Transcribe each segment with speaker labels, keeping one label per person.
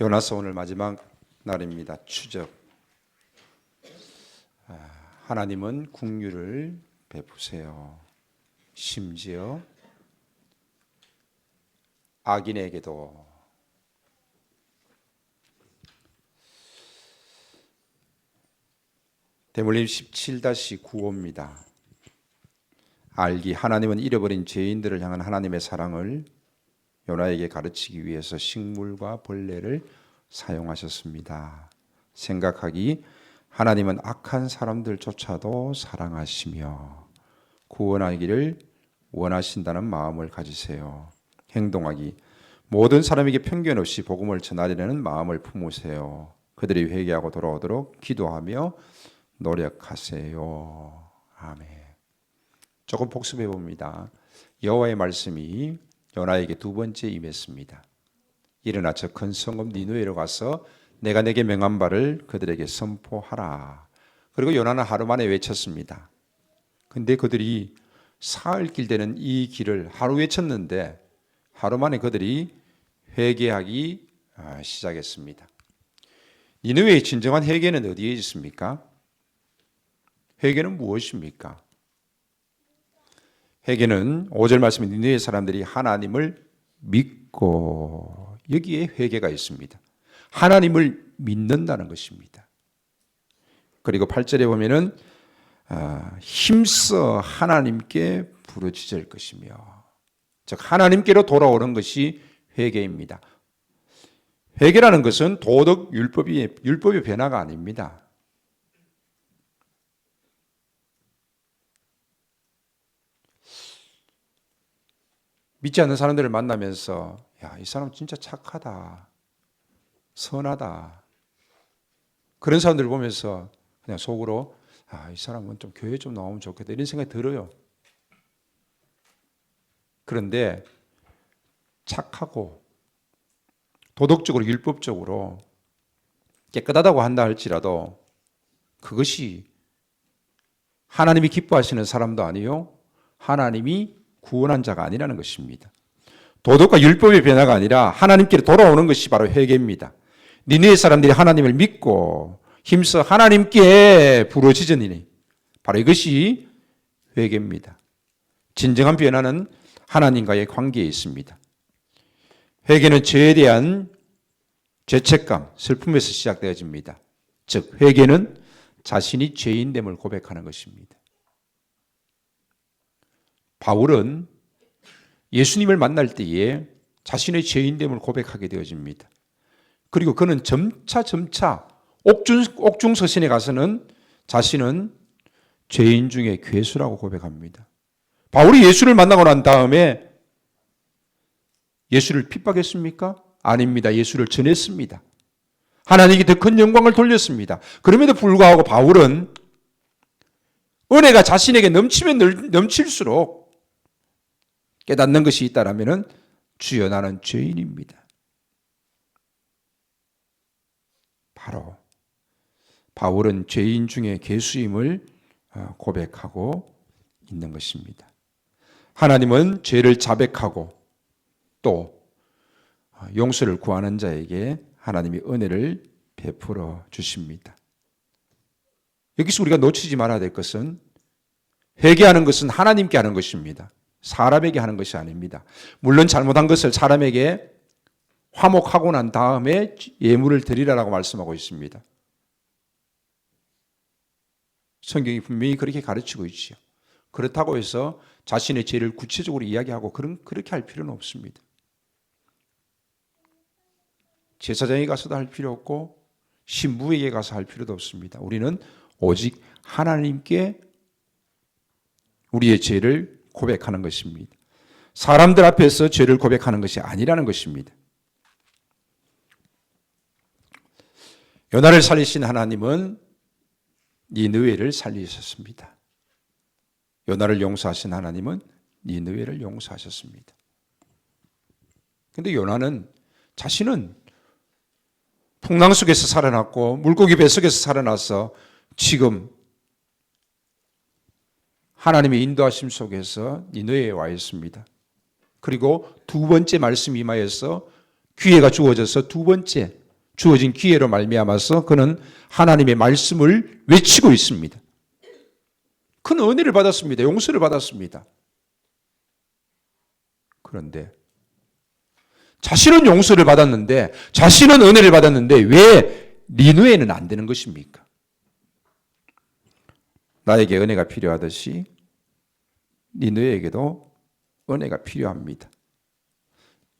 Speaker 1: 요나서 오늘 마지막 날입니다. 추적. 하나님은 긍휼을 베푸세요. 심지어 악인에게도. 대물림 17-95입니다. 알기, 하나님은 잃어버린 죄인들을 향한 하나님의 사랑을 요나에게 가르치기 위해서 식물과 벌레를 사용하셨습니다. 생각하기, 하나님은 악한 사람들조차도 사랑하시며 구원하기를 원하신다는 마음을 가지세요. 행동하기, 모든 사람에게 편견 없이 복음을 전하려는 마음을 품으세요. 그들이 회개하고 돌아오도록 기도하며 노력하세요. 아멘. 조금 복습해 봅니다. 여호와의 말씀이 요나에게 두 번째 임했습니다. 일어나 저 큰 성읍 니느웨로 가서 내가 내게 명한 바를 그들에게 선포하라. 그리고 요나는 하루 만에 외쳤습니다. 근데 그들이 사흘 길 되는 이 길을 하루 외쳤는데 하루 만에 그들이 회개하기 시작했습니다. 니느웨의 진정한 회개는 어디에 있습니까? 회개는 무엇입니까? 회개는 5절 말씀에 니느웨 사람들이 하나님을 믿고, 여기에 회개가 있습니다. 하나님을 믿는다는 것입니다. 그리고 8절에 보면은 힘써 하나님께 부르짖을 것이며, 즉 하나님께로 돌아오는 것이 회개입니다. 회개라는 것은 도덕 율법의 변화가 아닙니다. 믿지 않는 사람들을 만나면서 야, 이 사람 진짜 착하다, 선하다, 그런 사람들을 보면서 그냥 속으로 이 사람은 좀 교회 좀 나오면 좋겠다, 이런 생각이 들어요. 그런데 착하고 도덕적으로 율법적으로 깨끗하다고 한다 할지라도 그것이 하나님이 기뻐하시는 사람도 아니요, 하나님이 구원한 자가 아니라는 것입니다. 도덕과 율법의 변화가 아니라 하나님께로 돌아오는 것이 바로 회개입니다. 니느웨 사람들이 하나님을 믿고 힘써 하나님께 부르짖으니 바로 이것이 회개입니다. 진정한 변화는 하나님과의 관계에 있습니다. 회개는 죄에 대한 죄책감, 슬픔에서 시작되어집니다. 즉 회개는 자신이 죄인됨을 고백하는 것입니다. 바울은 예수님을 만날 때에 자신의 죄인됨을 고백하게 되어집니다. 그리고 그는 점차 옥중서신에 가서는 자신은 죄인 중에 괴수라고 고백합니다. 바울이 예수를 만나고 난 다음에 예수를 핍박했습니까? 아닙니다. 예수를 전했습니다. 하나님께 더 큰 영광을 돌렸습니다. 그럼에도 불구하고 바울은 은혜가 자신에게 넘치면 넘칠수록 깨닫는 것이 있다라면 주여 나는 죄인입니다. 바로 바울은 죄인 중에 괴수임을 고백하고 있는 것입니다. 하나님은 죄를 자백하고 또 용서를 구하는 자에게 하나님이 은혜를 베풀어 주십니다. 여기서 우리가 놓치지 말아야 될 것은 회개하는 것은 하나님께 하는 것입니다. 사람에게 하는 것이 아닙니다. 물론 잘못한 것을 사람에게 화목하고 난 다음에 예물을 드리라라고 말씀하고 있습니다. 성경이 분명히 그렇게 가르치고 있죠. 그렇다고 해서 자신의 죄를 구체적으로 이야기하고 그렇게 할 필요는 없습니다. 제사장에 가서도 할 필요 없고 신부에게 가서 할 필요도 없습니다. 우리는 오직 하나님께 우리의 죄를 고백하는 것입니다. 사람들 앞에서 죄를 고백하는 것이 아니라는 것입니다. 요나를 살리신 하나님은 니느웨를 살리셨습니다. 요나를 용서하신 하나님은 니느웨를 용서하셨습니다. 그런데 요나는 자신은 풍랑 속에서 살아났고 물고기 뱃속에서 살아나서 지금 하나님의 인도하심 속에서 니느웨에 와 있습니다. 그리고 두 번째 말씀 임하여서 기회가 주어져서 두 번째 주어진 기회로 말미암아서 그는 하나님의 말씀을 외치고 있습니다. 그는 은혜를 받았습니다. 용서를 받았습니다. 그런데 자신은 용서를 받았는데, 자신은 은혜를 받았는데 왜 니느웨는 안 되는 것입니까? 나에게 은혜가 필요하듯이 니느웨에게도 은혜가 필요합니다.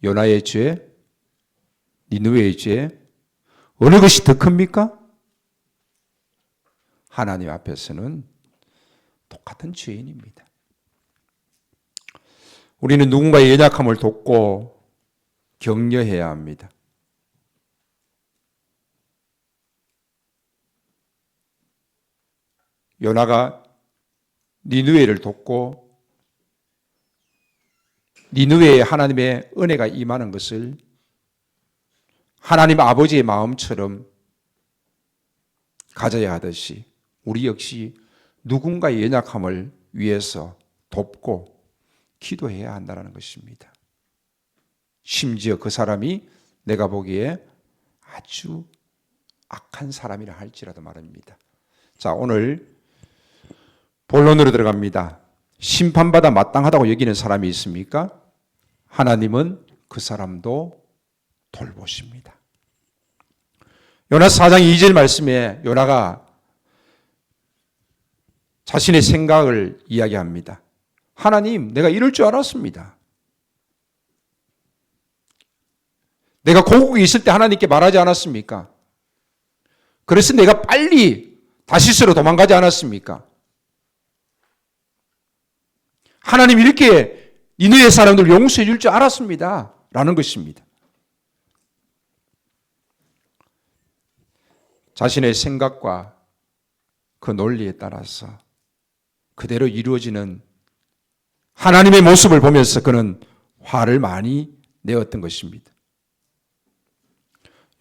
Speaker 1: 요나의 죄, 니느웨의 죄, 어느 것이 더 큽니까? 하나님 앞에서는 똑같은 죄인입니다. 우리는 누군가의 연약함을 돕고 격려해야 합니다. 요나가 니느웨를 돕고 니느웨에 하나님의 은혜가 임하는 것을 하나님 아버지의 마음처럼 가져야 하듯이 우리 역시 누군가의 연약함을 위해서 돕고 기도해야 한다는 것입니다. 심지어 그 사람이 내가 보기에 아주 악한 사람이라 할지라도 말입니다. 자, 오늘 본론으로 들어갑니다. 심판받아 마땅하다고 여기는 사람이 있습니까? 하나님은 그 사람도 돌보십니다. 요나 4장 2절 말씀에 요나가 자신의 생각을 이야기합니다. 하나님, 내가 이럴 줄 알았습니다. 내가 고국에 있을 때 하나님께 말하지 않았습니까? 그래서 내가 빨리 다시스로 도망가지 않았습니까? 하나님 이렇게 니느웨 사람들 용서해 줄 줄 알았습니다. 라는 것입니다. 자신의 생각과 그 논리에 따라서 그대로 이루어지는 하나님의 모습을 보면서 그는 화를 많이 내었던 것입니다.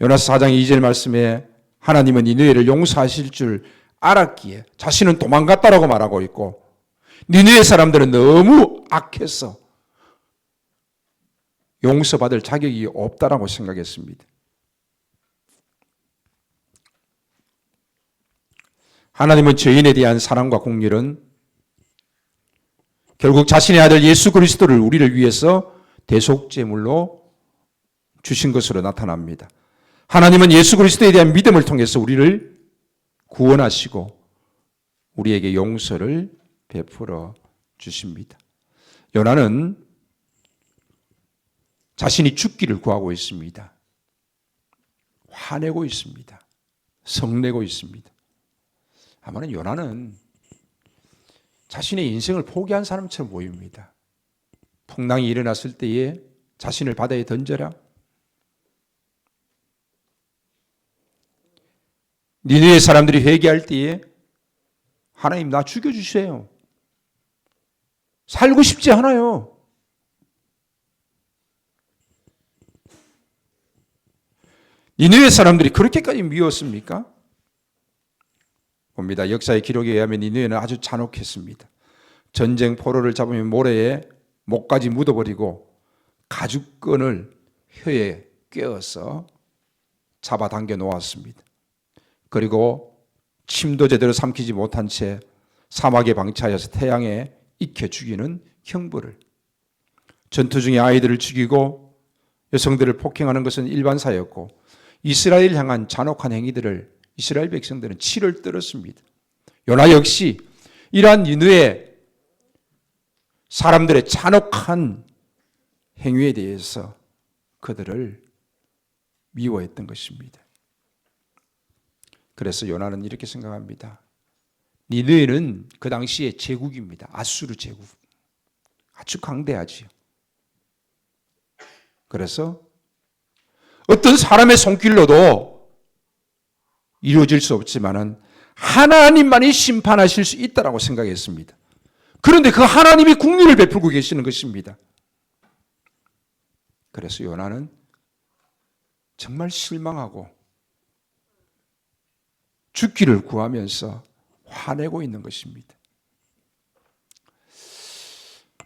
Speaker 1: 요나서 4장 2절 말씀에 하나님은 니느웨를 용서하실 줄 알았기에 자신은 도망갔다라고 말하고 있고, 니느웨 사람들은 너무 악해서 용서받을 자격이 없다라고 생각했습니다. 하나님은 죄인에 대한 사랑과 공률은 결국 자신의 아들 예수 그리스도를 우리를 위해서 대속제물로 주신 것으로 나타납니다. 하나님은 예수 그리스도에 대한 믿음을 통해서 우리를 구원하시고 우리에게 용서를 베풀어 주십니다. 요나는 자신이 죽기를 구하고 있습니다. 화내고 있습니다. 성내고 있습니다. 아마는 요나는 자신의 인생을 포기한 사람처럼 보입니다. 풍랑이 일어났을 때에 자신을 바다에 던져라. 니느웨 사람들이 회개할 때에 하나님 나 죽여주세요. 살고 싶지 않아요. 니느웨 사람들이 그렇게까지 미웠습니까? 봅니다. 역사의 기록에 의하면 니느웨는 아주 잔혹했습니다. 전쟁 포로를 잡으면 모래에 목까지 묻어버리고 가죽끈을 혀에 꿰어서 잡아당겨 놓았습니다. 그리고 침도 제대로 삼키지 못한 채 사막에 방치하여서 태양에 익혀 죽이는 형벌을, 전투 중에 아이들을 죽이고 여성들을 폭행하는 것은 일반사였고 이스라엘 향한 잔혹한 행위들을 이스라엘 백성들은 치를 떨었습니다. 요나 역시 이러한 니느웨 사람들의 잔혹한 행위에 대해서 그들을 미워했던 것입니다. 그래서 요나는 이렇게 생각합니다. 니느웨는 그 당시에 제국입니다. 아수르 제국. 아주 강대하지요. 그래서 어떤 사람의 손길로도 이루어질 수 없지만은 하나님만이 심판하실 수 있다라고 생각했습니다. 그런데 그 하나님이 국리를 베풀고 계시는 것입니다. 그래서 요나는 정말 실망하고 죽기를 구하면서 화내고 있는 것입니다.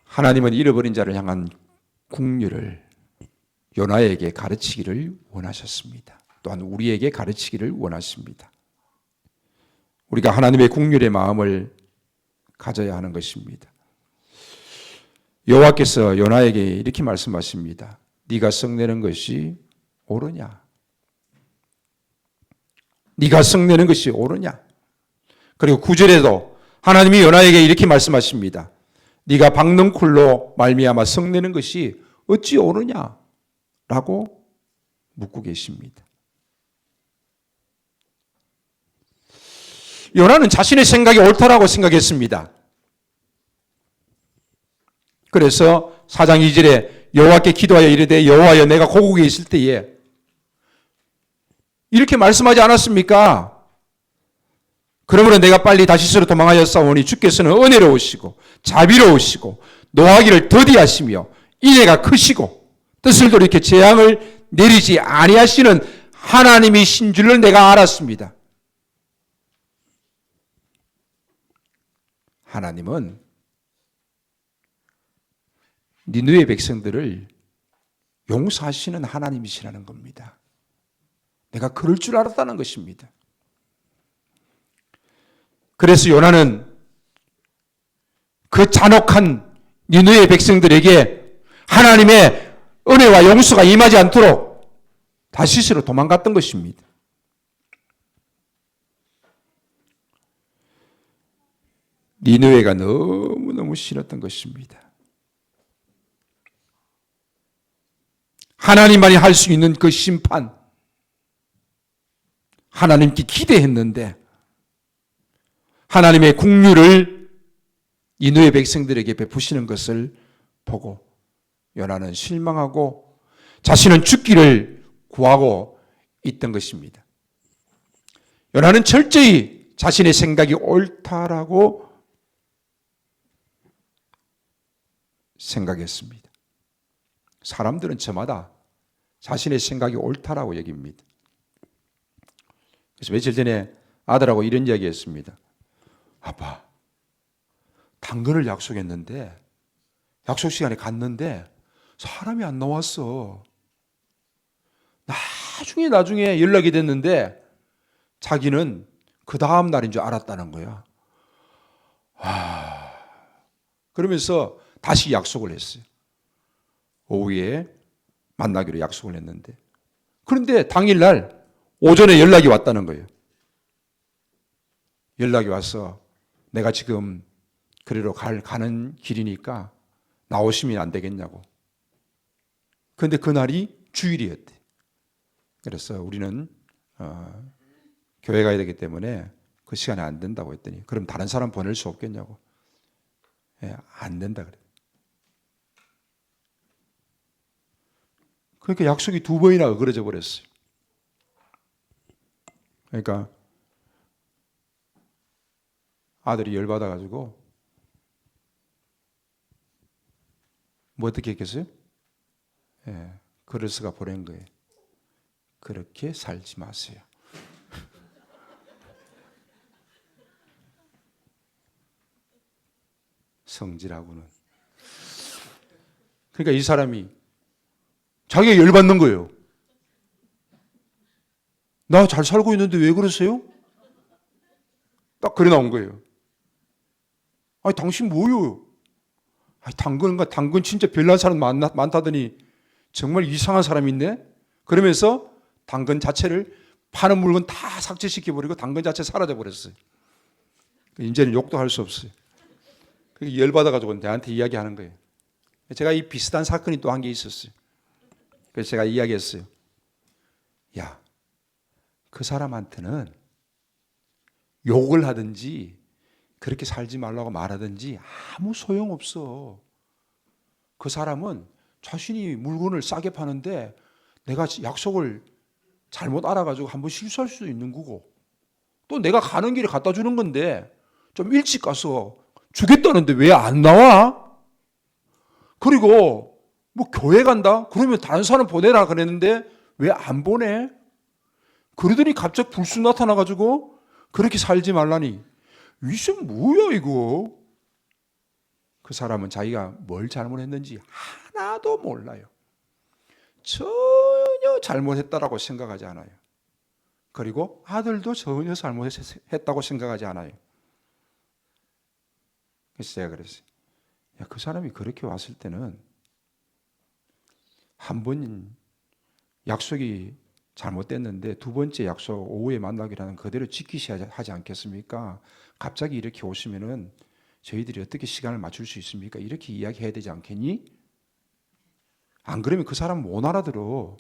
Speaker 1: 하나님은 잃어버린 자를 향한 국리를 요나에게 가르치기를 원하셨습니다. 또한 우리에게 가르치기를 원하십니다. 우리가 하나님의 긍휼의 마음을 가져야 하는 것입니다. 여호와께서 요나에게 이렇게 말씀하십니다. 네가 성내는 것이 옳으냐? 네가 성내는 것이 옳으냐? 그리고 9절에도 하나님이 요나에게 이렇게 말씀하십니다. 네가 박는 쿨로 말미암아 성내는 것이 어찌 옳으냐? 라고 묻고 계십니다. 요나는 자신의 생각이 옳다라고 생각했습니다. 그래서 4장 2절에 여호와께 기도하여 이르되 여호와여 내가 고국에 있을 때에 이렇게 말씀하지 않았습니까? 그러므로 내가 빨리 다시스로 도망하여 싸우니 주께서는 은혜로우시고 자비로우시고 노하기를 더디하시며 인애가 크시고 뜻을 돌이켜 재앙을 내리지 아니하시는 하나님이신 줄을 내가 알았습니다. 하나님은 니느웨 백성들을 용서하시는 하나님이시라는 겁니다. 내가 그럴 줄 알았다는 것입니다. 그래서 요나는 그 잔혹한 니느웨 백성들에게 하나님의 은혜와 용서가 임하지 않도록 다시스로 도망갔던 것입니다. 니느웨가 너무너무 싫었던 것입니다. 하나님만이 할 수 있는 그 심판, 하나님께 기대했는데 하나님의 긍휼을 니느웨 백성들에게 베푸시는 것을 보고 요나는 실망하고 자신은 죽기를 구하고 있던 것입니다. 요나는 철저히 자신의 생각이 옳다라고 생각했습니다. 사람들은 저마다 자신의 생각이 옳다라고 여깁니다. 그래서 며칠 전에 아들하고 이런 이야기 했습니다. 아빠, 당근을 약속했는데 약속 시간에 갔는데 사람이 안 나왔어. 나중에 연락이 됐는데 자기는 그 다음 날인 줄 알았다는 거야. 그러면서 다시 약속을 했어요. 오후에 만나기로 약속을 했는데 그런데 당일날 오전에 연락이 왔다는 거예요. 연락이 와서 내가 지금 그리로 가는 길이니까 나오시면 안 되겠냐고. 그런데 그날이 주일이었대. 그래서 우리는 교회 가야 되기 때문에 그 시간에 안 된다고 했더니 그럼 다른 사람 보낼 수 없겠냐고. 안 된다 그래. 그러니까 약속이 2번이나 어그러져 버렸어요. 그러니까 아들이 열받아가지고 뭐 어떻게 했겠어요? 글을 쓰가 보낸 거예요. 그렇게 살지 마세요. 성질하고는. 그러니까 이 사람이 자기가 열받는 거예요. 나 잘 살고 있는데 왜 그러세요? 딱 그래 나온 거예요. 아니 당신 뭐요? 아니 당근 진짜 별난 사람 많다더니 정말 이상한 사람이 있네? 그러면서 당근 자체를 파는 물건 다 삭제시켜버리고 당근 자체 사라져버렸어요. 이제는 욕도 할 수 없어요. 그게 열받아가지고 내한테 이야기하는 거예요. 제가 이 비슷한 사건이 또 한 게 있었어요. 그래서 제가 이야기했어요. 야, 그 사람한테는 욕을 하든지 그렇게 살지 말라고 말하든지 아무 소용없어. 그 사람은 자신이 물건을 싸게 파는데 내가 약속을 잘못 알아가지고 한번 실수할 수도 있는 거고 또 내가 가는 길에 갖다 주는 건데 좀 일찍 가서 주겠다는데 왜 안 나와? 그리고 뭐 교회 간다? 그러면 다른 사람 보내라 그랬는데 왜 안 보내? 그러더니 갑자기 불쑥 나타나가지고 그렇게 살지 말라니. 이게 뭐야 이거? 그 사람은 자기가 뭘 잘못했는지 하나도 몰라요. 전혀 잘못했다라고 생각하지 않아요. 그리고 아들도 전혀 잘못했다고 생각하지 않아요. 그래서 제가 그랬어요. 야, 그 사람이 그렇게 왔을 때는 한 번 약속이 잘못됐는데 두 번째 약속 오후에 만나기라는 그대로 지키셔야 하지 않겠습니까? 갑자기 이렇게 오시면은 저희들이 어떻게 시간을 맞출 수 있습니까? 이렇게 이야기해야 되지 않겠니? 안 그러면 그 사람 못 알아들어.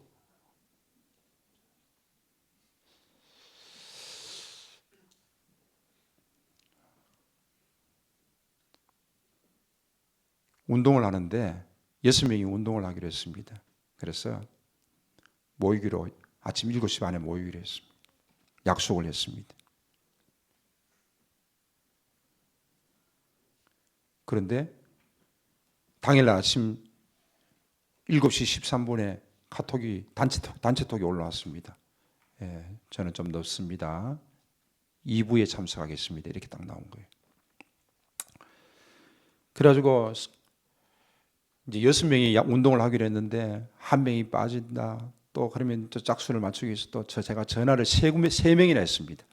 Speaker 1: 운동을 하는데 6명이 운동을 하기로 했습니다. 그래서 모이기로 아침 7시 반에 모이기로 했습니다. 약속을 했습니다. 그런데 당일날 아침 7시 13분에 카톡이 단체톡이 올라왔습니다. 예, 저는 좀 늦습니다. 2부에 참석하겠습니다. 이렇게 딱 나온 거예요. 그래가지고 이제 6명이 운동을 하기로 했는데 한 명이 빠진다. 또 그러면 또 짝수를 맞추기 위해서 또 제가 전화를 3명이나 했습니다.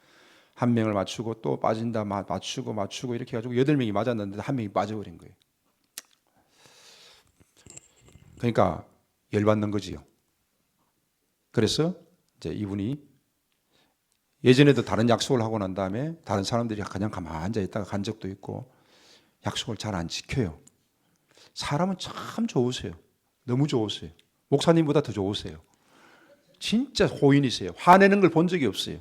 Speaker 1: 한 명을 맞추고 또 빠진다, 맞추고 이렇게 해가지고 8명이 맞았는데 한 명이 빠져버린 거예요. 그러니까 열받는 거지요. 그래서 이제 이분이 예전에도 다른 약속을 하고 난 다음에 다른 사람들이 그냥 가만히 앉아 있다가 간 적도 있고 약속을 잘 안 지켜요. 사람은 참 좋으세요. 너무 좋으세요. 목사님보다 더 좋으세요. 진짜 호인이세요. 화내는 걸 본 적이 없어요.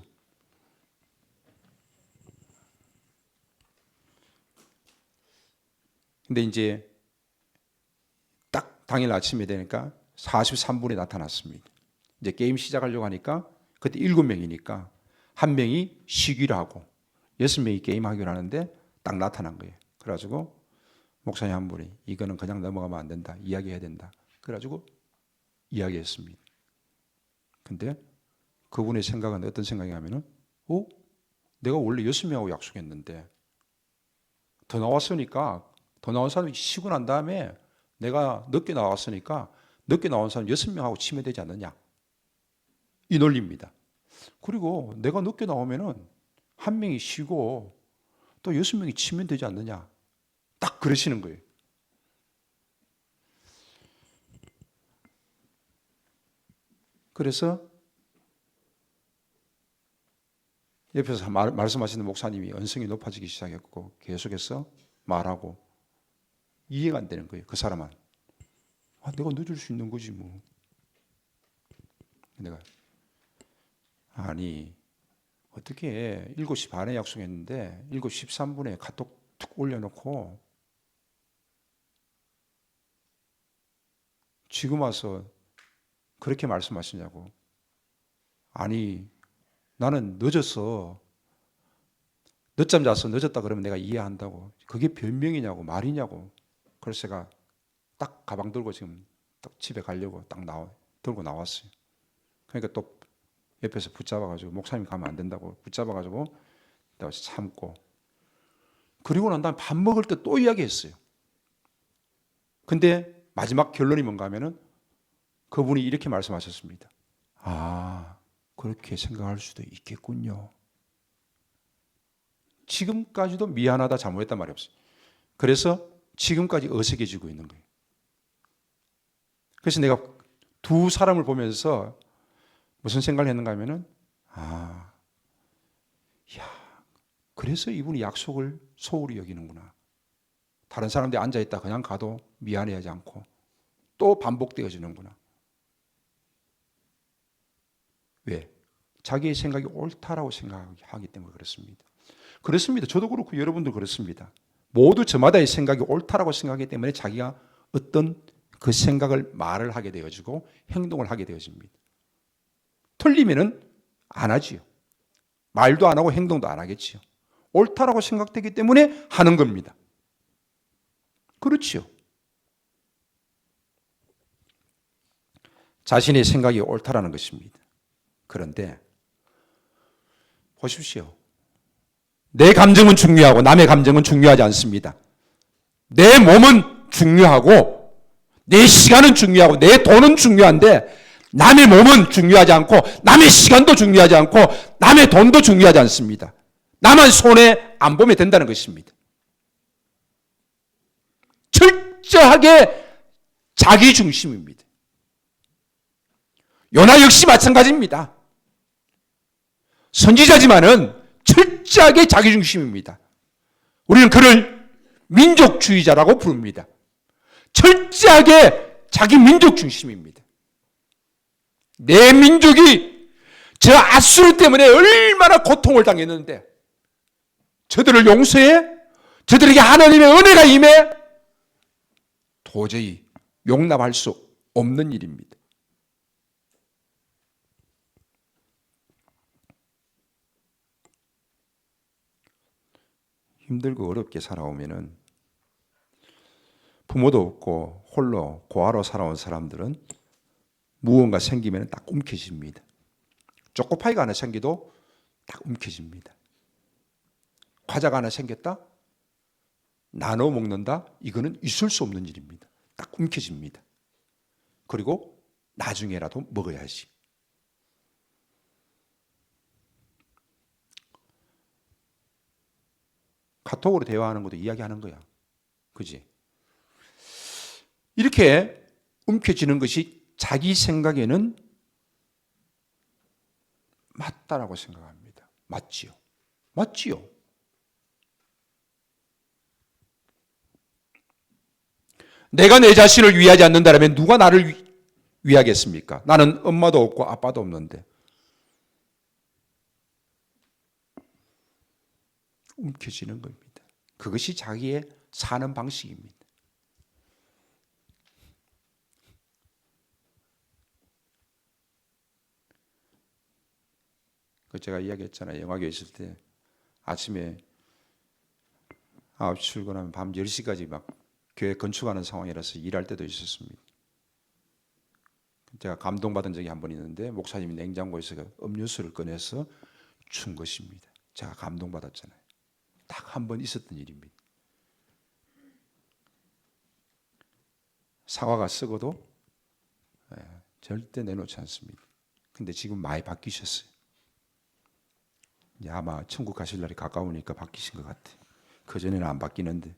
Speaker 1: 근데 이제 딱 당일 아침이 되니까 43분에 나타났습니다. 이제 게임 시작하려고 하니까 그때 7명이니까 한 명이 쉬기로 하고 6명이 게임하기로 하는데 딱 나타난 거예요. 그래가지고 목사님 한 분이 이거는 그냥 넘어가면 안 된다. 이야기해야 된다. 그래가지고 이야기했습니다. 근데 그분의 생각은 어떤 생각이냐면은 내가 원래 6명하고 약속했는데 더 나온 사람이 쉬고 난 다음에 내가 늦게 나왔으니까 늦게 나온 사람 6명하고 치면 되지 않느냐. 이 논리입니다. 그리고 내가 늦게 나오면은 한 명이 쉬고 또 6명이 치면 되지 않느냐. 딱 그러시는 거예요. 그래서 옆에서 말씀하시는 목사님이 언성이 높아지기 시작했고 계속해서 말하고 이해가 안 되는 거예요. 그 사람은. 내가 늦을 수 있는 거지 뭐. 내가 아니 어떻게 7시 반에 약속했는데 7시 13분에 카톡 툭 올려놓고 지금 와서 그렇게 말씀하시냐고. 아니 나는 늦었어. 늦잠 자서 늦었다 그러면 내가 이해한다고. 그게 변명이냐고 말이냐고. 그래서 제가 딱 가방 들고 지금 딱 집에 가려고 딱 들고 나왔어요. 그러니까 또 옆에서 붙잡아가지고 목사님 가면 안 된다고 붙잡아가지고 내가 참고 그리고 난 다음에 밥 먹을 때 또 이야기했어요. 근데 마지막 결론이 뭔가 하면은 그분이 이렇게 말씀하셨습니다. 그렇게 생각할 수도 있겠군요. 지금까지도 미안하다 잘못했단 말이 없어요. 그래서 지금까지 어색해지고 있는 거예요. 그래서 내가 두 사람을 보면서 무슨 생각을 했는가 하면은 그래서 이분이 약속을 소홀히 여기는구나. 다른 사람들이 앉아있다 그냥 가도 미안해하지 않고 또 반복되어지는구나. 왜? 자기의 생각이 옳다라고 생각하기 때문에 그렇습니다. 그렇습니다. 저도 그렇고 여러분도 그렇습니다. 모두 저마다의 생각이 옳다라고 생각하기 때문에 자기가 어떤 그 생각을 말을 하게 되어지고 행동을 하게 되어집니다. 틀리면은 안 하지요. 말도 안 하고 행동도 안 하겠지요. 옳다라고 생각되기 때문에 하는 겁니다. 그렇지요. 자신의 생각이 옳다라는 것입니다. 그런데 보십시오. 내 감정은 중요하고 남의 감정은 중요하지 않습니다. 내 몸은 중요하고 내 시간은 중요하고 내 돈은 중요한데 남의 몸은 중요하지 않고 남의 시간도 중요하지 않고 남의 돈도 중요하지 않습니다. 나만 손해 안 보면 된다는 것입니다. 철저하게 자기 중심입니다. 요나 역시 마찬가지입니다. 선지자지만은 철저하게 자기 중심입니다. 우리는 그를 민족주의자라고 부릅니다. 철저하게 자기 민족 중심입니다. 내 민족이 저 아수르 때문에 얼마나 고통을 당했는데 저들을 용서해? 저들에게 하나님의 은혜가 임해? 도저히 용납할 수 없는 일입니다. 힘들고 어렵게 살아오면은 부모도 없고 홀로 고아로 살아온 사람들은 무언가 생기면 딱 움켜집니다. 초코파이가 하나 생겨도 딱 움켜집니다. 과자가 하나 생겼다? 나눠 먹는다? 이거는 있을 수 없는 일입니다. 딱 움켜집니다. 그리고 나중에라도 먹어야지. 카톡으로 대화하는 것도 이야기하는 거야. 그지? 이렇게 움켜쥐는 것이 자기 생각에는 맞다라고 생각합니다. 맞지요? 맞지요? 내가 내 자신을 위하지 않는다면 누가 나를 위하겠습니까? 나는 엄마도 없고 아빠도 없는데. 움켜쥐는 겁니다. 그것이 자기의 사는 방식입니다. 그 제가 이야기했잖아요. 영화교회 있을 때 아침에 9시 출근하면 밤 10시까지 막 교회 건축하는 상황이라서 일할 때도 있었습니다. 제가 감동받은 적이 한 번 있는데 목사님이 냉장고에서 음료수를 꺼내서 준 것입니다. 제가 감동받았잖아요. 딱 한 번 있었던 일입니다. 사과가 썩어도 절대 내놓지 않습니다. 근데 지금 많이 바뀌셨어요. 아마 천국 가실 날이 가까우니까 바뀌신 것 같아요. 그전에는 안 바뀌는데.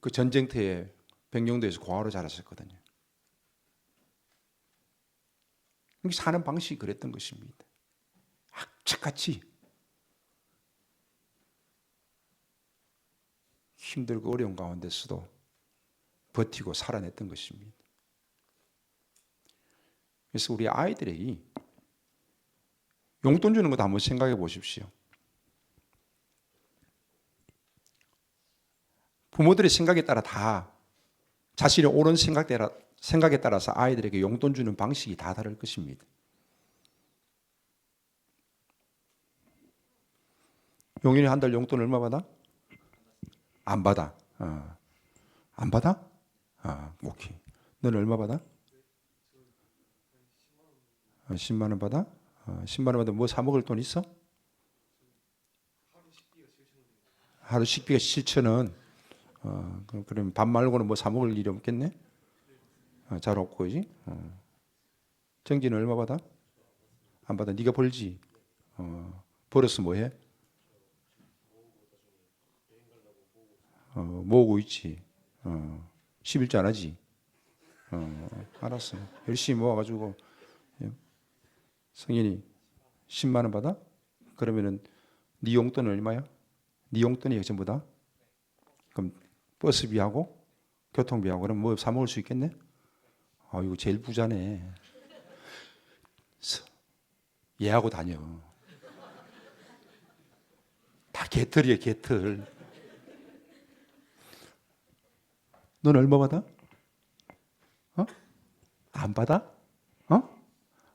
Speaker 1: 그 전쟁터에 백령도에서 고아로 자랐었거든요. 사는 방식이 그랬던 것입니다. 악착같이 힘들고 어려운 가운데서도 버티고 살아냈던 것입니다. 그래서 우리 아이들에게 용돈 주는 것도 한번 생각해 보십시오. 부모들의 생각에 따라 다 자신의 옳은 생각에 따라서 아이들에게 용돈 주는 방식이 다 다를 것입니다. 용인이 한 달 용돈 얼마 받아? 안 받아. 안 받아? 오케이. 너는 얼마 받아? 10만 원 받아? 10만 원 받으면 뭐 사 먹을 돈 있어? 하루 식비가 7,000원. 그러면 밥 말고는 뭐 사 먹을 일이 없겠네? 잘 없고, 그지? 정진은 얼마 받아? 안 받아. 네가 벌지? 벌어서 뭐 해? 모으고 있지. 11조 안 하지? 알았어. 열심히 모아가지고 성인이 10만 원 받아? 그러면은 네 용돈은 얼마야? 네 용돈이 전부 다? 그럼 버스비하고 교통비하고 그럼 뭐 사 먹을 수 있겠네? 이거 제일 부자네. 얘하고 다녀. 다 개털이야, 개털. 넌 얼마 받아? 안 받아?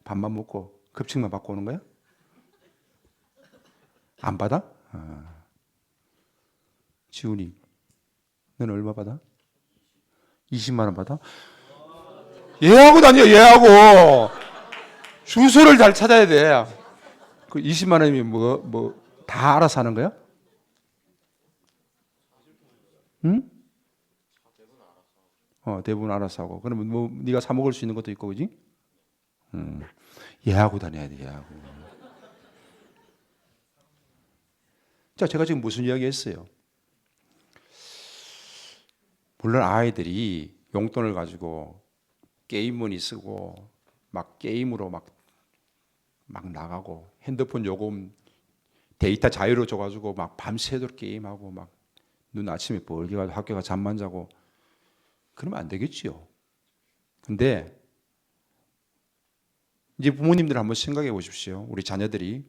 Speaker 1: 밥만 먹고 급식만 받고 오는 거야? 안 받아? 지훈이, 넌 얼마 받아? 20만 원 받아? 얘하고 다녀, 얘하고. 주소를 잘 찾아야 돼. 그 20만 원이면 다 알아서 하는 거야? 응? 대부분 알아서 하고. 그러면 뭐 네가 사 먹을 수 있는 것도 있고, 그지? 얘하고 다녀야 돼, 얘하고. 자, 제가 지금 무슨 이야기 했어요? 물론 아이들이 용돈을 가지고 게임머니 쓰고 막 게임으로 막 나가고 핸드폰 요금 데이터 자유로 줘가지고 막 밤새도록 게임하고 막 눈 아침에 뻘게 가지고 학교 가 잠만 자고 그러면 안 되겠지요. 근데 이제 부모님들 한번 생각해 보십시오. 우리 자녀들이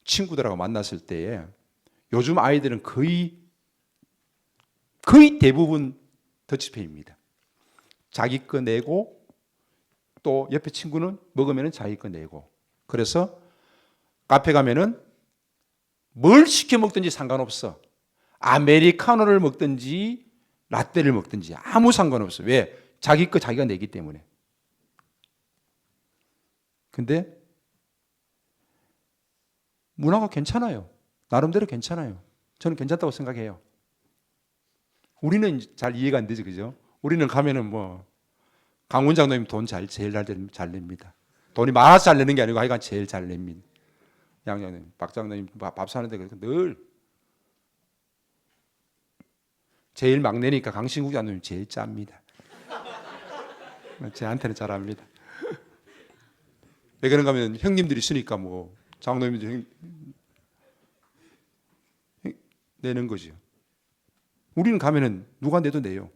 Speaker 1: 친구들하고 만났을 때에 요즘 아이들은 거의 대부분 더치페이입니다. 자기 거 내고 또 옆에 친구는 먹으면 자기 거 내고 그래서 카페 가면은 뭘 시켜 먹든지 상관없어. 아메리카노를 먹든지 라떼를 먹든지 아무 상관없어. 왜? 자기 거 자기가 내기 때문에. 근데 문화가 괜찮아요. 나름대로 괜찮아요. 저는 괜찮다고 생각해요. 우리는 잘 이해가 안 되죠, 그죠? 우리는 가면은 뭐 강원 장로님 돈 제일 잘 냅니다. 돈이 많아서 잘 내는 게 아니고 하여간 제일 잘 냅니다. 양 장로님, 박 장로님 밥 사는데 늘 제일 막내니까 강신국 장로님 제일 짭니다. 제한테는 잘합니다. 왜 그런가 하면 형님들이 있으니까 뭐 장로님들 내는 거죠. 우리는 가면은 누가 내도 내요.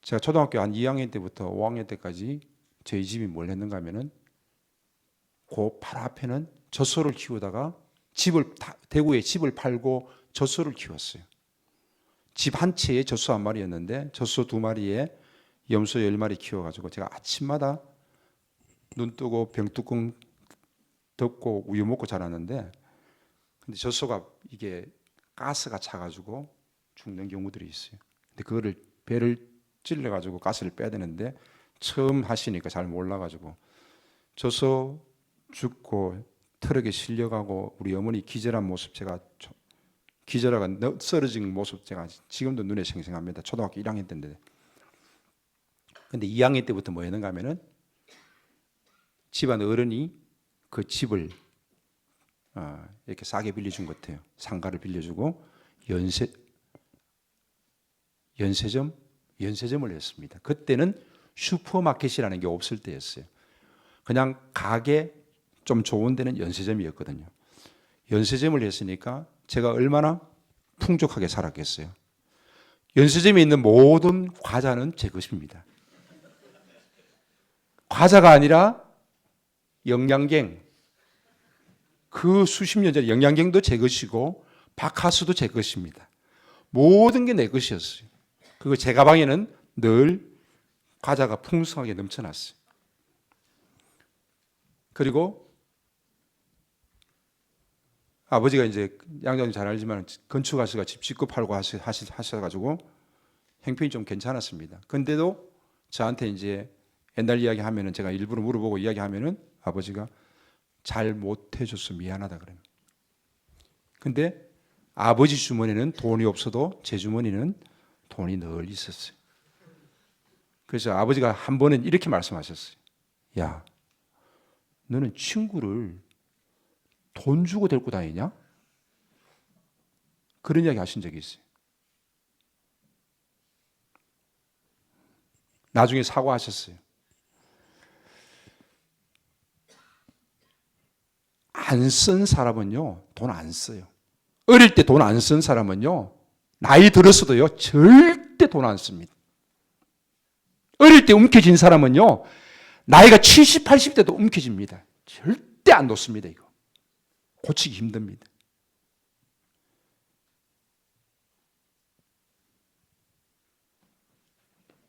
Speaker 1: 제가 초등학교 한 2학년 때부터 5학년 때까지 저희 집이 뭘 했는가 하면은 그 바로 앞에는 젖소를 키우다가 대구에 집을 팔고 젖소를 키웠어요. 집 한 채에 젖소 한 마리였는데 젖소 2마리에 염소 10마리 키워가지고 제가 아침마다 눈 뜨고 병뚜껑 덮고 우유 먹고 자랐는데 근데 젖소가 이게 가스가 차가지고 죽는 경우들이 있어요. 근데 그거를 배를 찔러가지고 가스를 빼야 되는데 처음 하시니까 잘 몰라가지고 젖소 죽고 트럭에 실려가고 우리 어머니 기절한 모습 제가 기절하가 쓰러진 모습 제가 지금도 눈에 생생합니다. 초등학교 1학년 때인데 근데 2학년 때부터 뭐 했는가 하면은 집안 어른이 그 집을 이렇게 싸게 빌려준 것 같아요. 상가를 빌려주고 연세점을 했습니다. 그때는 슈퍼마켓이라는 게 없을 때였어요. 그냥 가게 좀 좋은 데는 연세점이었거든요. 연세점을 했으니까 제가 얼마나 풍족하게 살았겠어요. 연세점에 있는 모든 과자는 제 것입니다. 과자가 아니라 영양갱, 그 수십 년 전에 영양갱도 제 것이고 박하수도 제 것입니다. 모든 게 내 것이었어요. 그리고 제 가방에는 늘 과자가 풍성하게 넘쳐났어요. 그리고 아버지가 이제 양장님 잘 알지만 건축하시다가 집 짓고 팔고 하셔가지고 형편이 좀 괜찮았습니다. 근데도 저한테 이제 옛날 이야기 하면은 제가 일부러 물어보고 이야기하면은 아버지가 잘 못해줘서 미안하다 그래요. 근데 아버지 주머니는 돈이 없어도 제 주머니는 돈이 늘 있었어요. 그래서 아버지가 한 번은 이렇게 말씀하셨어요. 야, 너는 친구를 돈 주고 데리고 다니냐? 그런 이야기 하신 적이 있어요. 나중에 사과하셨어요. 안 쓴 사람은요, 돈 안 써요. 어릴 때 돈 안 쓴 사람은요, 나이 들었어도요, 절대 돈 안 씁니다. 어릴 때 움켜진 사람은요, 나이가 70, 80대도 움켜집니다. 절대 안 놓습니다, 이거. 고치기 힘듭니다.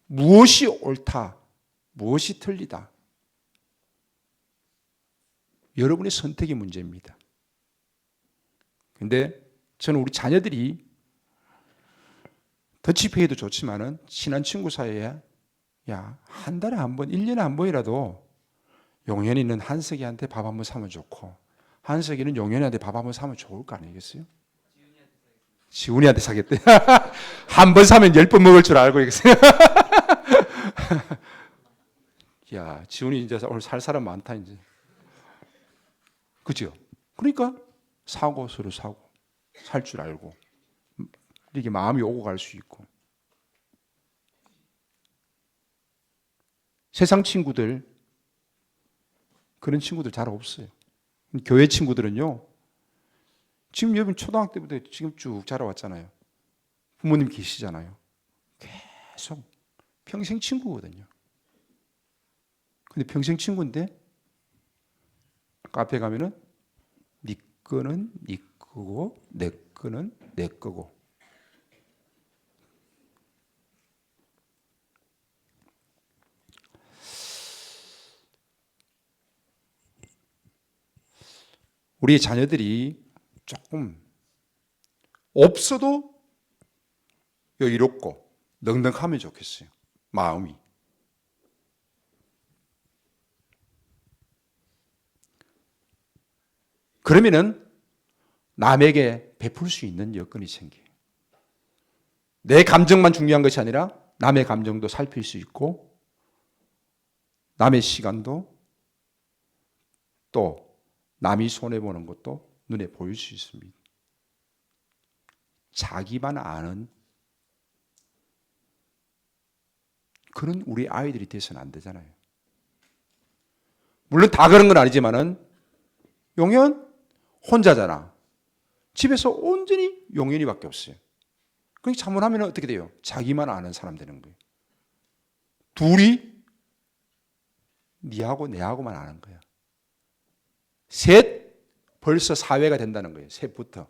Speaker 1: 무엇이 옳다, 무엇이 틀리다. 여러분의 선택의 문제입니다. 근데 저는 우리 자녀들이 더치페이도 좋지만은 친한 친구 사이에 야, 한 달에 한 번, 1년에 한 번이라도 용현이는 한석이한테 밥 한 번 사면 좋고 한석이는 용현이한테 밥 한번 사면 좋을 거 아니겠어요? 지훈이한테 사겠대. 한 번 사면 10번 먹을 줄 알고 있어요. 야, 지훈이 이제 오늘 살 사람 많다 이제. 그죠? 그러니까 사고 서로 사고 살 줄 알고 이렇게 마음이 오고 갈 수 있고. 세상 친구들 그런 친구들 잘 없어요. 교회 친구들은요. 지금 여러분 초등학교 때부터 지금 쭉 자라왔잖아요. 부모님 계시잖아요. 계속 평생 친구거든요. 근데 평생 친구인데 카페 가면은 네 거는 네 거고 내 거는 내 거고. 우리 자녀들이 조금 없어도 여유롭고 넉넉하면 좋겠어요. 마음이. 그러면은 남에게 베풀 수 있는 여건이 생겨요. 내 감정만 중요한 것이 아니라 남의 감정도 살필 수 있고 남의 시간도 또 남이 손해보는 것도 눈에 보일 수 있습니다. 자기만 아는 그런 우리 아이들이 돼서는 안 되잖아요. 물론 다 그런 건 아니지만은 용현 혼자잖아. 집에서 온전히 용현이밖에 없어요. 그러니까 자문하면 어떻게 돼요? 자기만 아는 사람 되는 거예요. 둘이 니하고 내하고만 아는 거야. 셋 벌써 사회가 된다는 거예요. 셋부터.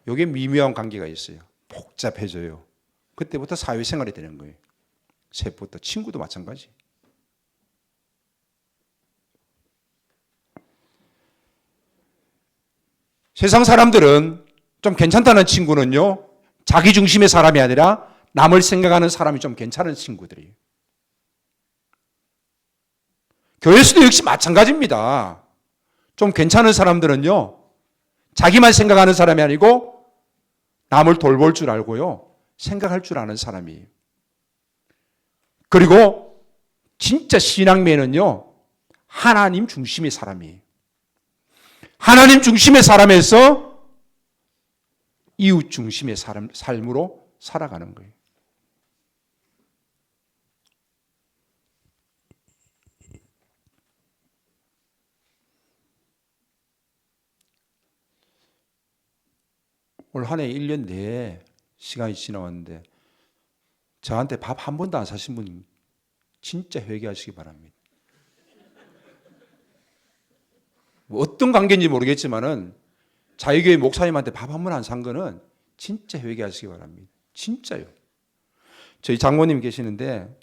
Speaker 1: 이게 미묘한 관계가 있어요. 복잡해져요. 그때부터 사회생활이 되는 거예요. 셋부터. 친구도 마찬가지. 세상 사람들은 좀 괜찮다는 친구는요, 자기 중심의 사람이 아니라 남을 생각하는 사람이 좀 괜찮은 친구들이에요. 교회에서도 역시 마찬가지입니다. 좀 괜찮은 사람들은요, 자기만 생각하는 사람이 아니고 남을 돌볼 줄 알고요, 생각할 줄 아는 사람이에요. 그리고 진짜 신앙맨은요, 하나님 중심의 사람이에요. 하나님 중심의 사람에서 이웃 중심의 삶으로 살아가는 거예요. 올 한 해 1년 내에 시간이 지나왔는데 저한테 밥 한 번도 안 사신 분 진짜 회개하시기 바랍니다. 뭐 어떤 관계인지 모르겠지만은 자유교회 목사님한테 밥 한 번 안 산 거는 진짜 회개하시기 바랍니다. 진짜요. 저희 장모님 계시는데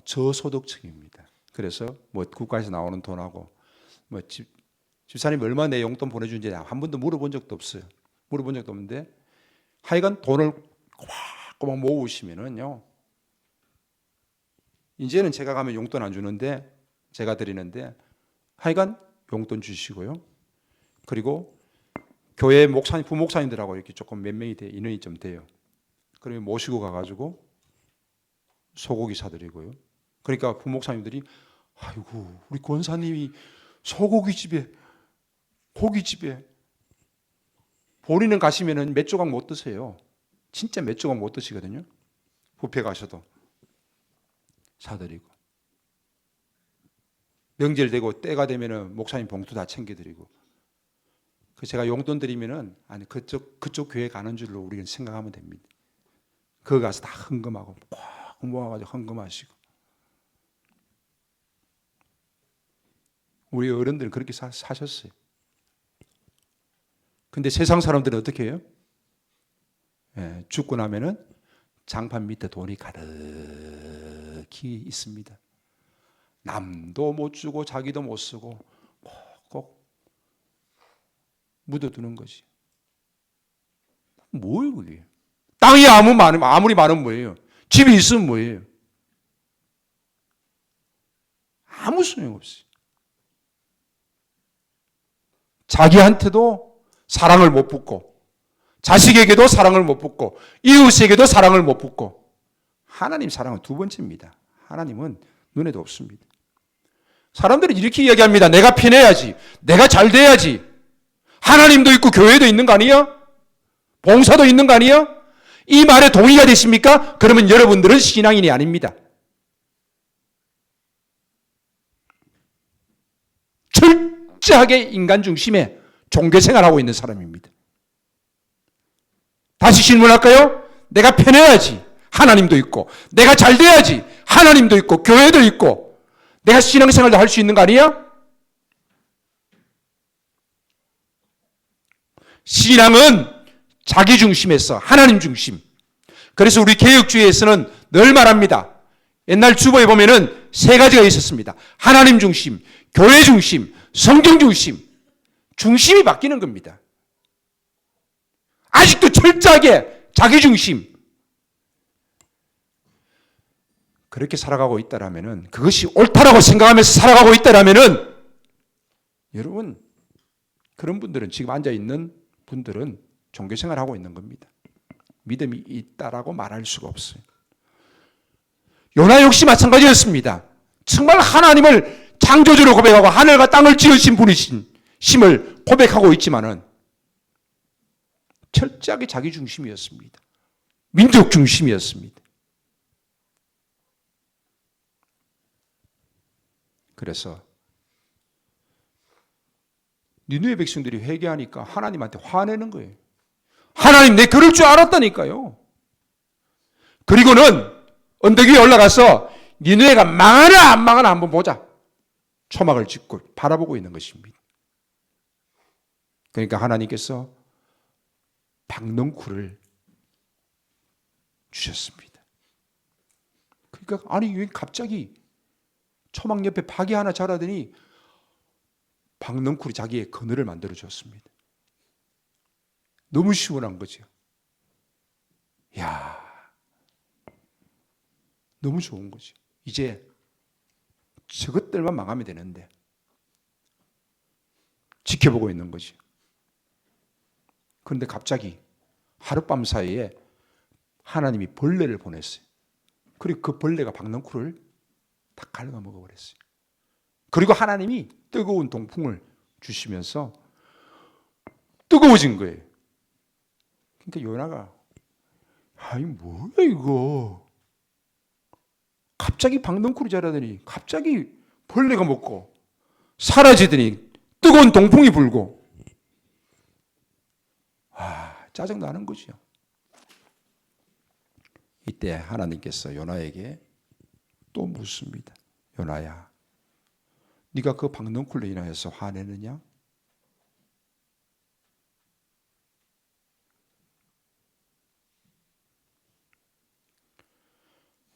Speaker 1: 저소득층입니다. 그래서 뭐 국가에서 나오는 돈하고 뭐 집사님이 얼마 내 용돈 보내준지 한 번도 물어본 적도 없어요. 물어본 적도 없는데 하여간 돈을 꼬박 모으시면은요. 이제는 제가 가면 용돈 안 주는데 제가 드리는데 하여간 용돈 주시고요. 그리고 교회 목사님, 부목사님들하고 이렇게 조금 몇 명이 인원이 좀 돼요. 그러면 모시고 가가지고 소고기 사드리고요. 그러니까 부목사님들이 아이고 우리 권사님이 소고기집에 고깃집에 본인은 가시면은 몇 조각 못 드세요. 진짜 몇 조각 못 드시거든요. 뷔페 가셔도 사드리고 명절 되고 때가 되면은 목사님 봉투 다 챙겨드리고 그 제가 용돈 드리면은 아니 그쪽 교회 가는 줄로 우리는 생각하면 됩니다. 거기 가서 다 헌금하고 꽉 모아가지고 헌금하시고 우리 어른들은 그렇게 사셨어요. 근데 세상 사람들은 어떻게 해요? 예, 죽고 나면은 장판 밑에 돈이 가득히 있습니다. 남도 못 주고 자기도 못 쓰고 꼭 묻어두는 거지. 뭐예요 그게? 땅이 아무리 많으면 뭐예요? 집이 있으면 뭐예요? 아무 소용없어요. 자기한테도 사랑을 못 붓고, 자식에게도 사랑을 못 붓고, 이웃에게도 사랑을 못 붓고, 하나님 사랑은 두 번째입니다. 하나님은 눈에도 없습니다. 사람들은 이렇게 이야기합니다. 내가 편해야지, 내가 잘 돼야지. 하나님도 있고 교회도 있는 거 아니야? 봉사도 있는 거 아니야? 이 말에 동의가 되십니까? 그러면 여러분들은 신앙인이 아닙니다. 철저하게 인간 중심의 종교 생활하고 있는 사람입니다. 다시 질문할까요? 내가 편해야지. 하나님도 있고, 내가 잘 돼야지. 하나님도 있고, 교회도 있고, 내가 신앙생활도 할 수 있는 거 아니야? 신앙은 자기 중심에서 하나님 중심. 그래서 우리 개혁주의에서는 늘 말합니다. 옛날 주보에 보면은 세 가지가 있었습니다. 하나님 중심, 교회 중심, 성경 중심. 중심이 바뀌는 겁니다. 아직도 철저하게 자기 중심. 그렇게 살아가고 있다라면은, 그것이 옳다라고 생각하면서 살아가고 있다라면은, 여러분, 그런 분들은, 지금 앉아있는 분들은 종교생활하고 있는 겁니다. 믿음이 있다라고 말할 수가 없어요. 요나 역시 마찬가지였습니다. 정말 하나님을 창조주로 고백하고 하늘과 땅을 지으신 분이신 심을 고백하고 있지만은 철저하게 자기 중심이었습니다. 민족 중심이었습니다. 그래서 니느웨 백성들이 회개하니까 하나님한테 화내는 거예요. 하나님, 내 그럴 줄 알았다니까요. 그리고는 언덕 위에 올라가서 니느웨가 망하나 안 망하나 한번 보자. 초막을 짓고 바라보고 있는 것입니다. 그러니까 하나님께서 박넝쿨을 주셨습니다. 그러니까 아니 왜 갑자기 초막 옆에 박이 하나 자라더니 박넝쿨이 자기의 그늘을 만들어 줬습니다. 너무 시원한 거죠. 야, 너무 좋은 거죠. 이제 저것들만 망하면 되는데 지켜보고 있는 거죠. 그런데 갑자기 하룻밤 사이에 하나님이 벌레를 보냈어요. 그리고 그 벌레가 박넝쿨을 다 갉아먹어 버렸어요. 그리고 하나님이 뜨거운 동풍을 주시면서 뜨거워진 거예요. 그러니까 요나가 아이 뭐야 이거, 갑자기 박넝쿨이 자라더니 갑자기 벌레가 먹고 사라지더니 뜨거운 동풍이 불고, 짜증나는 거죠. 이때 하나님께서 요나에게 또 묻습니다. 요나야, 네가 그 박넝쿨로 인하여서 화내느냐?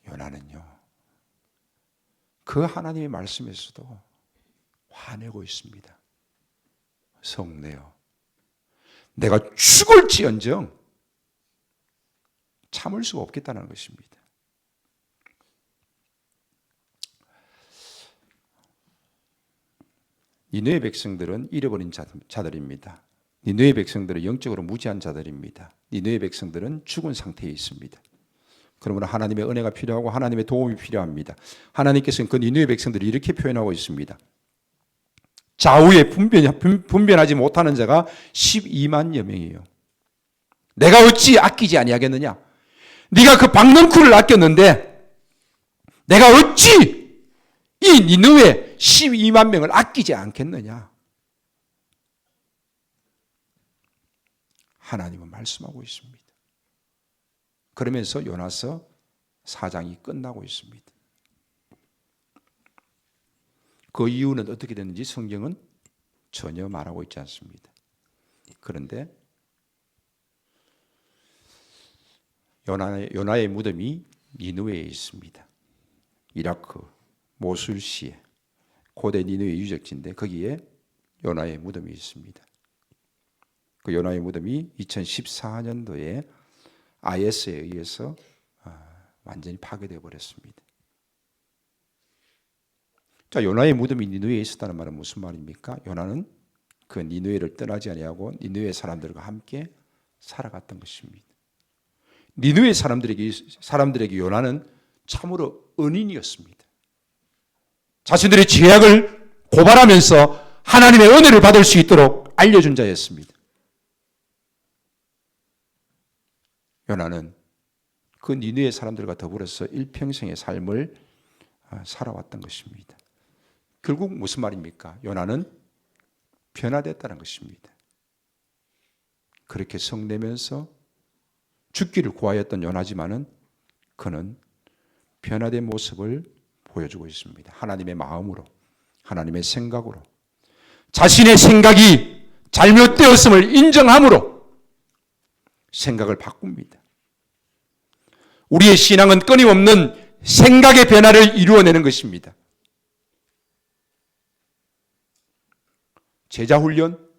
Speaker 1: 요나는요, 그 하나님의 말씀에서도 화내고 있습니다. 성내요, 내가 죽을지언정 참을 수가 없겠다는 것입니다. 니느웨 백성들은 잃어버린 자들입니다. 니느웨 백성들은 영적으로 무지한 자들입니다. 니느웨 백성들은 죽은 상태에 있습니다. 그러므로 하나님의 은혜가 필요하고 하나님의 도움이 필요합니다. 하나님께서는 그 니느웨 백성들이 이렇게 표현하고 있습니다. 좌우에 분변하지 못하는 자가 12만여 명이에요. 내가 어찌 아끼지 아니하겠느냐? 네가 그 박넝쿨을 아꼈는데 내가 어찌 이 니느웨 12만 명을 아끼지 않겠느냐? 하나님은 말씀하고 있습니다. 그러면서 요나서 4장이 끝나고 있습니다. 그 이유는 어떻게 됐는지 성경은 전혀 말하고 있지 않습니다. 그런데 요나의 무덤이 니느웨에 있습니다. 이라크 모술시에 고대 니느웨 유적지인데 거기에 요나의 무덤이 있습니다. 그 요나의 무덤이 2014년도에 IS에 의해서 완전히 파괴되어 버렸습니다. 자, 요나의 무덤이 니느웨에 있었다는 말은 무슨 말입니까? 요나는 그 니느웨를 떠나지 아니하고 니느웨 사람들과 함께 살아갔던 것입니다. 니느웨 사람들에게 요나는 참으로 은인이었습니다. 자신들의 죄악을 고발하면서 하나님의 은혜를 받을 수 있도록 알려준 자였습니다. 요나는 그 니느웨 사람들과 더불어서 일평생의 삶을 살아왔던 것입니다. 결국 무슨 말입니까? 요나는 변화됐다는 것입니다. 그렇게 성내면서 죽기를 구하였던 요나지만은 그는 변화된 모습을 보여주고 있습니다. 하나님의 마음으로, 하나님의 생각으로, 자신의 생각이 잘못되었음을 인정함으로 생각을 바꿉니다. 우리의 신앙은 끊임없는 생각의 변화를 이루어내는 것입니다. 제자 훈련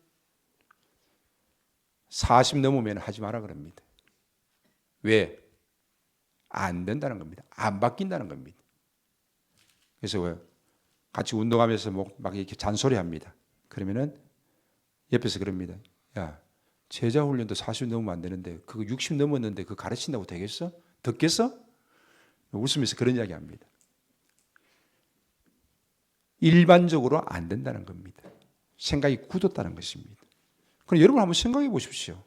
Speaker 1: 40 넘으면 하지 마라 그럽니다. 왜? 안 된다는 겁니다. 안 바뀐다는 겁니다. 그래서 같이 운동하면서 막 이렇게 잔소리합니다. 그러면은 옆에서 그럽니다. 야, 제자 훈련도 40 넘으면 안 되는데 그거 60 넘었는데 그거 가르친다고 되겠어? 듣겠어? 웃으면서 그런 이야기 합니다. 일반적으로 안 된다는 겁니다. 생각이 굳었다는 것입니다. 그럼 여러분 한번 생각해 보십시오.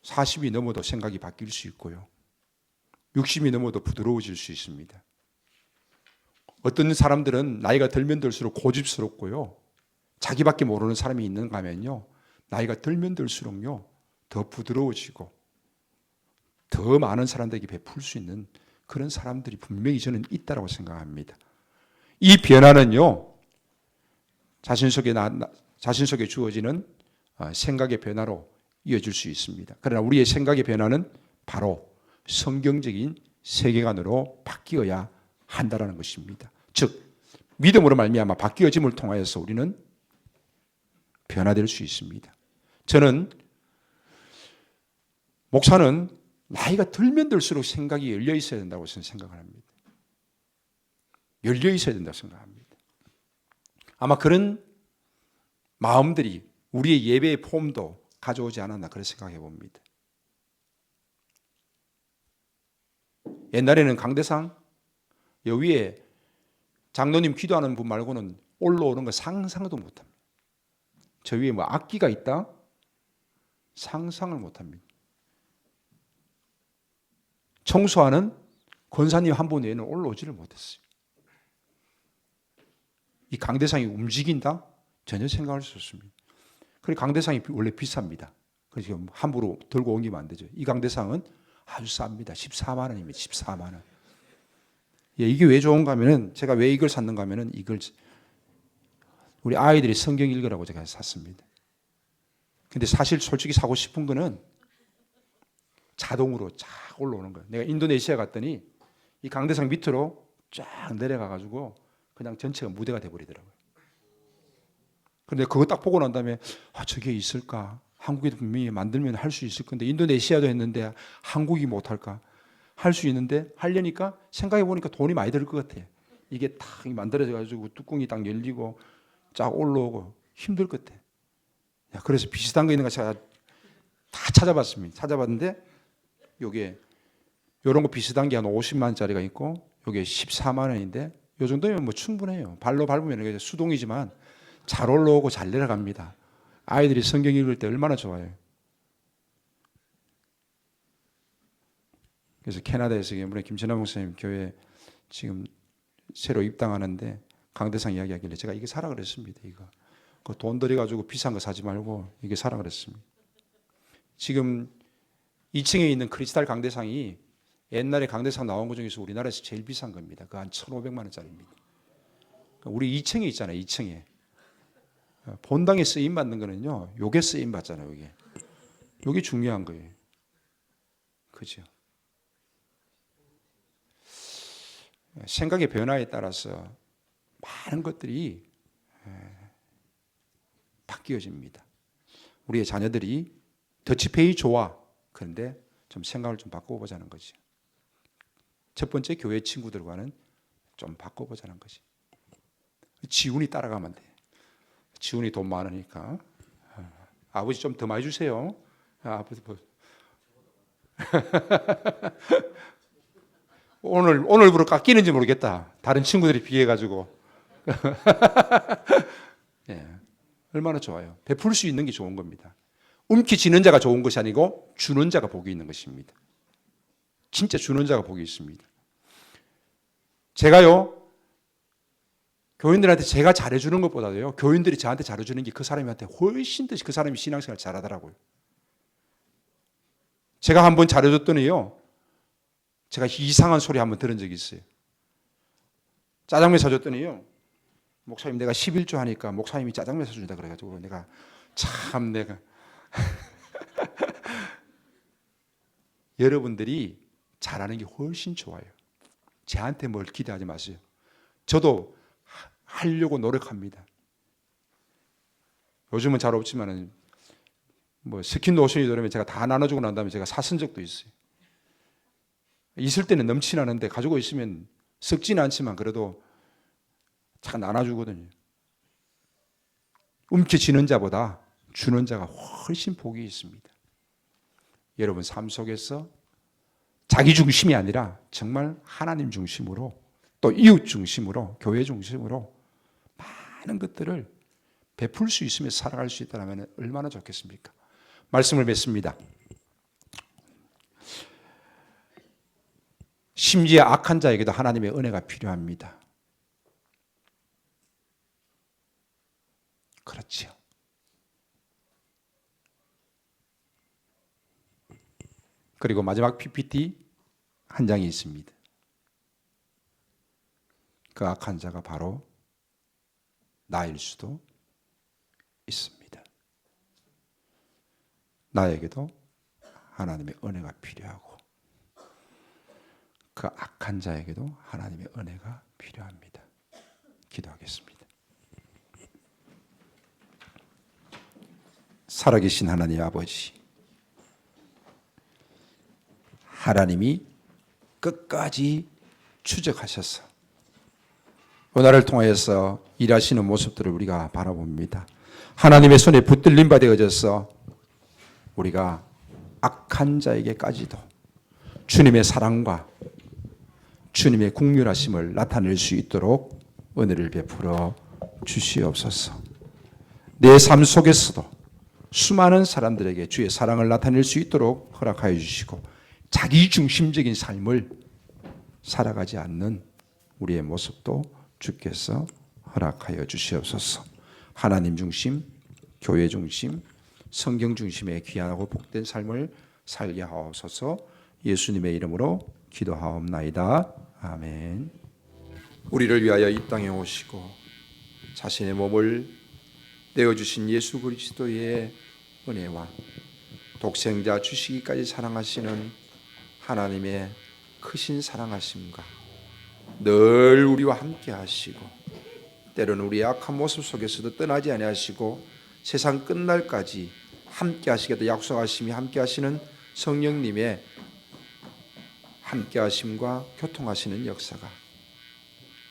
Speaker 1: 40이 넘어도 생각이 바뀔 수 있고요. 60이 넘어도 부드러워질 수 있습니다. 어떤 사람들은 나이가 들면 들수록 고집스럽고요. 자기밖에 모르는 사람이 있는가 하면요. 나이가 들면 들수록요. 더 부드러워지고 더 많은 사람들에게 베풀 수 있는 그런 사람들이 분명히 저는 있다고 생각합니다. 이 변화는요. 자신 속에 주어지는 생각의 변화로 이어질 수 있습니다. 그러나 우리의 생각의 변화는 바로 성경적인 세계관으로 바뀌어야 한다는 것입니다. 즉 믿음으로 말미암아 바뀌어짐을 통하여서 우리는 변화될 수 있습니다. 저는 목사는 나이가 들면 들수록 생각이 열려 있어야 된다고 생각을 합니다. 열려 있어야 된다고 생각합니다. 아마 그런 마음들이 우리의 예배의 폼도 가져오지 않았나 그런 생각해 봅니다. 옛날에는 강대상 여 위에 장로님 기도하는 분 말고는 올라오는 거 상상도 못합니다. 저 위에 뭐 악기가 있다? 상상을 못합니다. 청소하는 권사님 한 분 외에는 올라오지를 못했어요. 이 강대상이 움직인다? 전혀 생각할 수 없습니다. 그리고 강대상이 원래 비쌉니다. 그래서 함부로 들고 옮기면 안 되죠. 이 강대상은 아주 쌉니다. 14만 원입니다. 14만 원. 예, 이게 왜 좋은가 하면은 제가 왜 이걸 샀는가 하면은 이걸 우리 아이들이 성경 읽으라고 제가 샀습니다. 근데 사실 솔직히 사고 싶은 거는 자동으로 쫙 올라오는 거예요. 내가 인도네시아 갔더니 이 강대상 밑으로 쫙 내려가 가지고 그냥 전체가 무대가 돼버리더라고요. 그런데 그거 딱 보고 난 다음에 저게 있을까? 한국에도 분명히 만들면 할 수 있을 건데 인도네시아도 했는데 한국이 못할까? 할 수 있는데 하려니까 생각해 보니까 돈이 많이 들 것 같아. 이게 딱 만들어져 가지고 뚜껑이 딱 열리고 쫙 올라오고 힘들 것 같아. 그래서 비슷한 거 있는 거 제가 다 찾아봤습니다. 찾아봤는데 요게 요런 거 비슷한 게 한 50만 원짜리가 있고 요게 14만 원인데 요 정도면 뭐 충분해요. 발로 밟으면 수동이지만 잘 올라오고 잘 내려갑니다. 아이들이 성경 읽을 때 얼마나 좋아요. 그래서 캐나다에서 이번에 김진아 목사님 교회 지금 새로 입당하는데 강대상 이야기하길래 제가 이게 사라 그랬습니다. 이거 그 돈 들여가지고 비싼 거 사지 말고 이게 사라 그랬습니다. 지금 2층에 있는 크리스탈 강대상이 옛날에 강대상 나온 것 중에서 우리나라에서 제일 비싼 겁니다. 그 한 1,500만 원짜리입니다. 우리 2층에 있잖아요. 2층에 본당에 쓰임 받는 거는요. 요게 쓰임 받잖아요. 요게 중요한 거예요. 그죠? 생각의 변화에 따라서 많은 것들이 바뀌어집니다. 우리의 자녀들이 더치페이 좋아. 그런데 좀 생각을 좀 바꿔보자는 거지. 첫 번째 교회 친구들과는 좀 바꿔보자는 거지. 지훈이 따라가면 돼. 지훈이 돈 많으니까. 아버지 좀 더 많이 주세요. 아버지 오늘부로 깎이는지 모르겠다. 다른 친구들이 비해 가지고. 예, 얼마나 좋아요. 베풀 수 있는 게 좋은 겁니다. 움켜쥐는 자가 좋은 것이 아니고 주는 자가 복이 있는 것입니다. 진짜 주는 자가 복이 있습니다. 제가요, 교인들한테 제가 잘해주는 것보다도요, 교인들이 저한테 잘해주는 게 그 사람한테 훨씬 더 그 사람이 신앙생활 잘하더라고요. 제가 한번 잘해줬더니요, 제가 이상한 소리 한번 들은 적이 있어요. 짜장면 사줬더니요, 목사님 내가 11조 하니까 목사님이 짜장면 사준다 그래가지고 내가 여러분들이 잘하는 게 훨씬 좋아요. 저한테 뭘 기대하지 마세요. 저도 하려고 노력합니다. 요즘은 잘 없지만은 뭐 스킨 로션이 들어오면 제가 다 나눠주고 난 다음에 제가 사쓴 적도 있어요. 있을 때는 넘치나는데 가지고 있으면 썩지는 않지만 그래도 잘 나눠주거든요. 움켜쥐는 자보다 주는 자가 훨씬 복이 있습니다. 여러분 삶 속에서 자기 중심이 아니라 정말 하나님 중심으로 또 이웃 중심으로 교회 중심으로 많은 것들을 베풀 수 있으며 살아갈 수 있다면 얼마나 좋겠습니까? 말씀을 맺습니다. 심지어 악한 자에게도 하나님의 은혜가 필요합니다. 그렇지요. 그리고 마지막 PPT 한 장이 있습니다. 그 악한 자가 바로 나일 수도 있습니다. 나에게도 하나님의 은혜가 필요하고 그 악한 자에게도 하나님의 은혜가 필요합니다. 기도하겠습니다. 살아계신 하나님 아버지, 하나님이 끝까지 추적하셔서 은혜를 통하여서 일하시는 모습들을 우리가 바라봅니다. 하나님의 손에 붙들림 바 되어져서 우리가 악한 자에게까지도 주님의 사랑과 주님의 긍휼하심을 나타낼 수 있도록 은혜를 베풀어 주시옵소서. 내 삶 속에서도 수많은 사람들에게 주의 사랑을 나타낼 수 있도록 허락하여 주시고 자기중심적인 삶을 살아가지 않는 우리의 모습도 주께서 허락하여 주시옵소서. 하나님 중심, 교회 중심, 성경 중심의 귀하고 복된 삶을 살게 하옵소서. 예수님의 이름으로 기도하옵나이다. 아멘. 우리를 위하여 이 땅에 오시고 자신의 몸을 내어주신 예수 그리스도의 은혜와 독생자 주시기까지 사랑하시는 하나님의 크신 사랑하심과 늘 우리와 함께 하시고 때로는 우리의 악한 모습 속에서도 떠나지 아니하시고 세상 끝날까지 함께 하시겠다 약속하심이 함께 하시는 성령님의 함께 하심과 교통하시는 역사가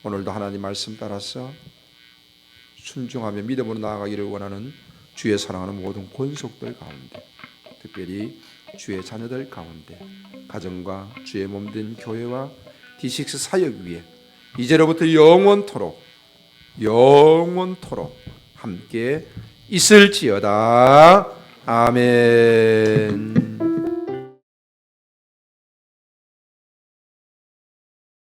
Speaker 1: 오늘도 하나님 말씀 따라서 순종하며 믿음으로 나아가기를 원하는 주의 사랑하는 모든 권속들 가운데 특별히 주의 자녀들 가운데 가정과 주의 몸된 교회와 D6 사역 위에 이제로부터 영원토록 함께 있을지어다. 아멘.